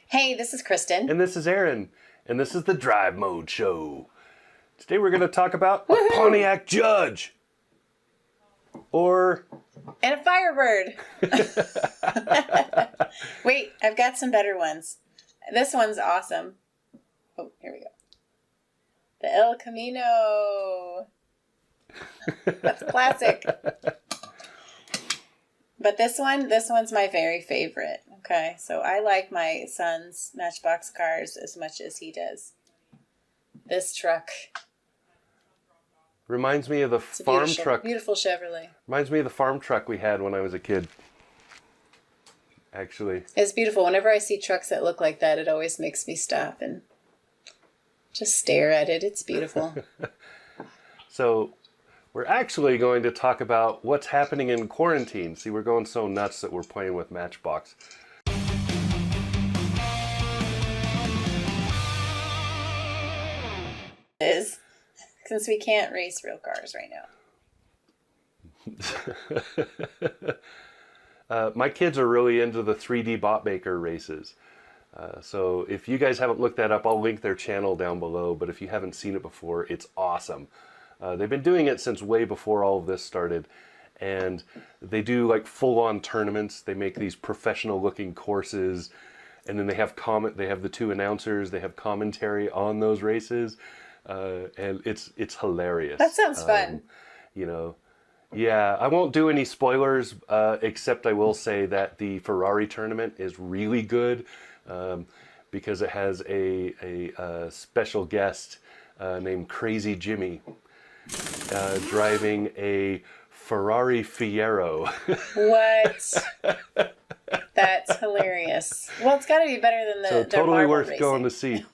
Hey, this is Kristen. And this is Aaron. And this is the Drive Mode Show. Today we're going to talk about a Pontiac Judge. Or... And a Firebird. Wait, I've got some better ones. This one's awesome. Oh, here we go. The El Camino. That's classic. But this one's my very favorite. Okay, so I like my son's Matchbox cars as much as he does. This truck. Reminds me of the farm truck. Beautiful Chevrolet. Reminds me of the farm truck we had when I was a kid. Actually. It's beautiful. Whenever I see trucks that look like that, it always makes me stop and just stare at it. It's beautiful. So, we're actually going to talk about what's happening in quarantine. See, we're going so nuts that we're playing with Matchbox. Is since we can't race real cars right now. My kids are really into the 3D bot maker races. So if you guys haven't looked that up, I'll link their channel down below. But if you haven't seen it before, it's awesome. They've been doing it since way before all of this started. And they do like full-on tournaments. They make these professional-looking courses. And then they have the two announcers. They have commentary on those races. And it's hilarious. That sounds fun. Yeah, I won't do any spoilers, except I will say that the Ferrari tournament is really good because it has a special guest named Crazy Jimmy driving a Ferrari Fiero. What? That's hilarious. Well, it's got to be better than the totally worth racing. going to see.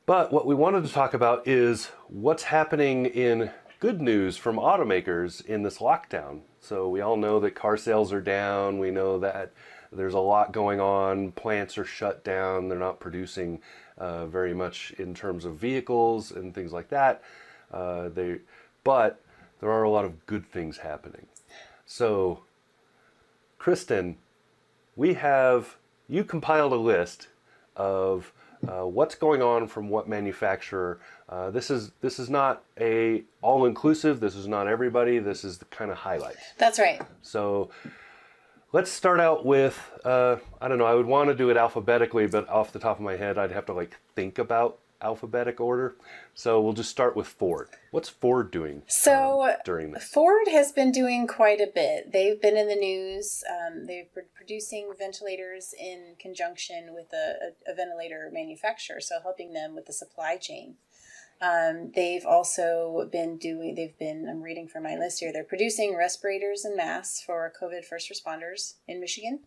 But what we wanted to talk about is what's happening in good news from automakers in this lockdown. So we all know that car sales are down. We know that there's a lot going on. Plants are shut down. They're not producing very much in terms of vehicles and things like that. But there are a lot of good things happening. So, Kristen, you compiled a list of what's going on from what manufacturer. This is not a all-inclusive. This is not everybody. This is the kind of highlights. That's right. So let's start out with, I don't know, I would want to do it alphabetically, but off the top of my head, I'd have to think about alphabetic order. So we'll just start with Ford. What's Ford doing during this? Ford has been doing quite a bit. They've been in the news. They've been producing ventilators in conjunction with a ventilator manufacturer, so helping them with the supply chain. They've also been I'm reading from my list here, they're producing respirators and masks for COVID first responders in Michigan.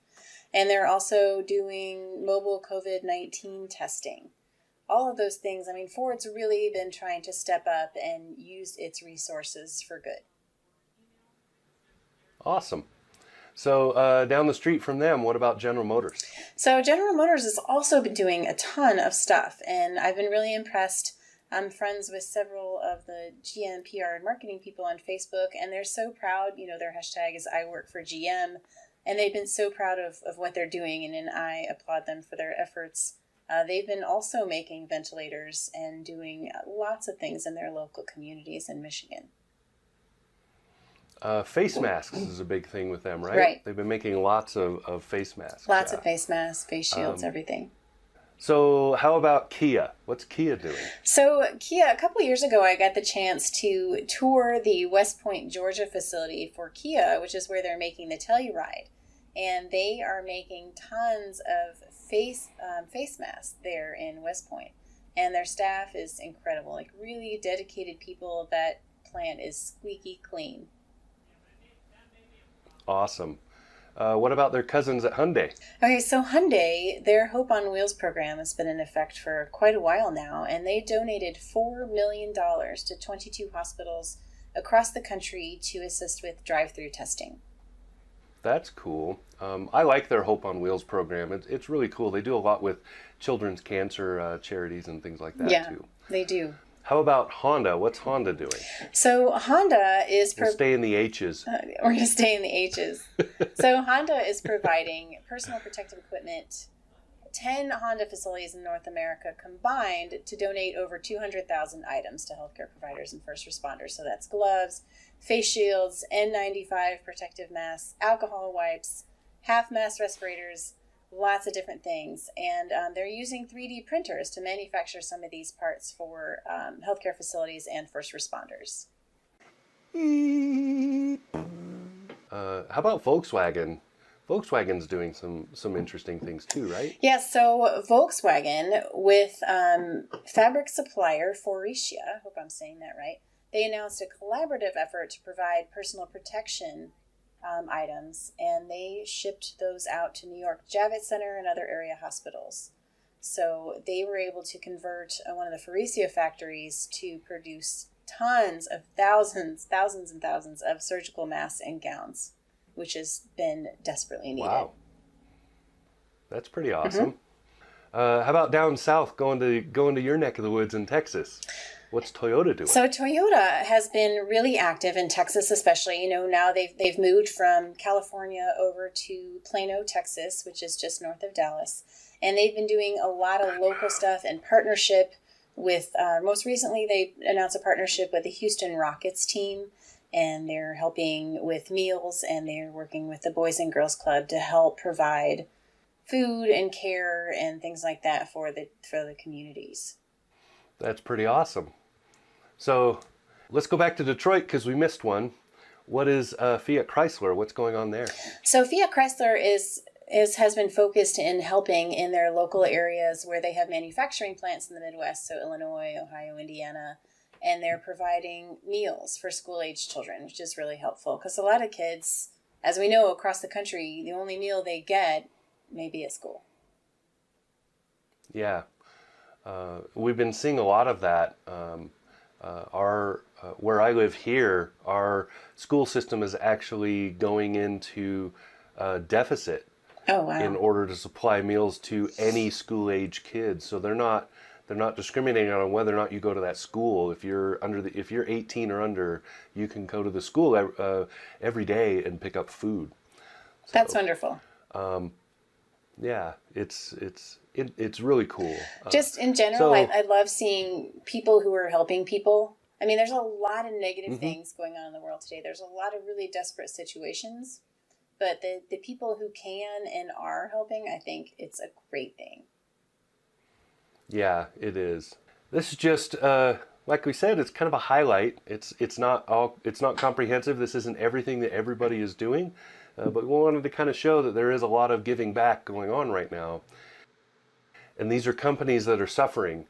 And they're also doing mobile COVID-19 testing. All of those things, Ford's really been trying to step up and use its resources for good. Awesome. So down the street from them, what about General Motors? So General Motors has also been doing a ton of stuff, and I've been really impressed. I'm friends with several of the GM PR and marketing people on Facebook, and they're so proud. Their hashtag is I work for GM, and they've been so proud of what they're doing, and I applaud them for their efforts. They've been also making ventilators and doing lots of things in their local communities in Michigan. Face masks is a big thing with them, right? Right. They've been making lots of face masks. Lots of face masks, face shields, everything. So how about Kia? What's Kia doing? So Kia, a couple years ago, I got the chance to tour the West Point, Georgia facility for Kia, which is where they're making the Telluride. And they are making tons of face masks there in West Point. And their staff is incredible, really dedicated people. That plant is squeaky clean. Awesome. What about their cousins at Hyundai? Okay, so Hyundai, their Hope on Wheels program has been in effect for quite a while now, and they donated $4 million to 22 hospitals across the country to assist with drive-through testing. That's cool. I like their Hope on Wheels program. It's really cool. They do a lot with children's cancer charities and things like that, too. Yeah, they do. How about Honda? What's Honda doing? So Honda is... We'll stay in the H's. We're going to stay in the H's. So Honda is providing personal protective equipment 10 Honda facilities in North America combined to donate over 200,000 items to healthcare providers and first responders. So that's gloves, face shields, N95 protective masks, alcohol wipes, half mask respirators, lots of different things. And they're using 3D printers to manufacture some of these parts for healthcare facilities and first responders. How about Volkswagen? Volkswagen's doing some interesting things too, right? Yes, so Volkswagen with fabric supplier Faurecia, I hope I'm saying that right, they announced a collaborative effort to provide personal protection items, and they shipped those out to New York Javits Center and other area hospitals. So they were able to convert one of the Faurecia factories to produce tons of thousands and thousands of surgical masks and gowns, which has been desperately needed. Wow. That's pretty awesome. How about down south, going to your neck of the woods in Texas? What's Toyota doing? So Toyota has been really active in Texas, especially. You know, now they've moved from California over to Plano, Texas, which is just north of Dallas. And they've been doing a lot of local stuff and partnership with, most recently they announced a partnership with the Houston Rockets team. And they're helping with meals, and they're working with the Boys and Girls Club to help provide food and care and things like that for the communities. That's pretty awesome. So let's go back to Detroit because we missed one. What is Fiat Chrysler? What's going on there? So Fiat Chrysler has been focused in helping in their local areas where they have manufacturing plants in the Midwest, so Illinois, Ohio, Indiana. And they're providing meals for school-age children, which is really helpful. Because a lot of kids, as we know across the country, the only meal they get may be at school. Yeah. We've been seeing a lot of that. Where I live here, our school system is actually going into deficit. Oh, wow. In order to supply meals to any school-age kids. So they're not discriminating on whether or not you go to that school. If you're 18 or under, you can go to the school every day and pick up food. So, that's wonderful. Yeah, it's really cool. Just in general, I love seeing people who are helping people. I mean, there's a lot of negative things going on in the world today. There's a lot of really desperate situations, but the people who can and are helping, I think it's a great thing. Yeah, it is. This is just like we said, it's kind of a highlight. It's not comprehensive. This isn't everything that everybody is doing, but we wanted to kind of show that there is a lot of giving back going on right now. And these are companies that are suffering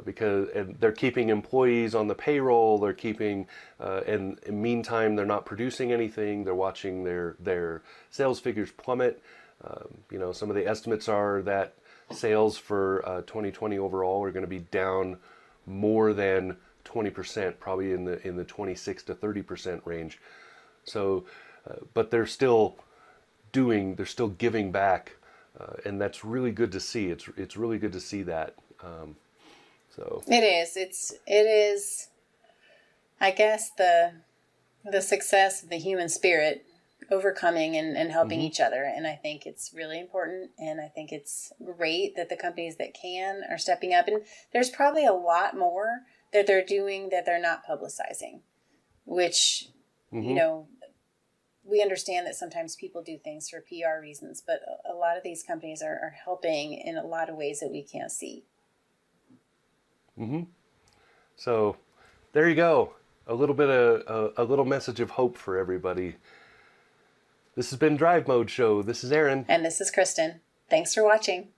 because they're keeping employees on the payroll. They're keeping, and in the meantime, they're not producing anything. They're watching their sales figures plummet. Some of the estimates are that sales for 2020 overall are going to be down more than 20%, probably in the 26 to 30% range. So, but they're still giving back, and that's really good to see. It's really good to see that. So it is. I guess the success of the human spirit overcoming and helping each other. And I think it's really important. And I think it's great that the companies that can are stepping up. And there's probably a lot more that they're doing that they're not publicizing, which, we understand that sometimes people do things for PR reasons, but a lot of these companies are helping in a lot of ways that we can't see. So there you go. A little message of hope for everybody. This has been Drive Mode Show. This is Aaron. And this is Kristen. Thanks for watching.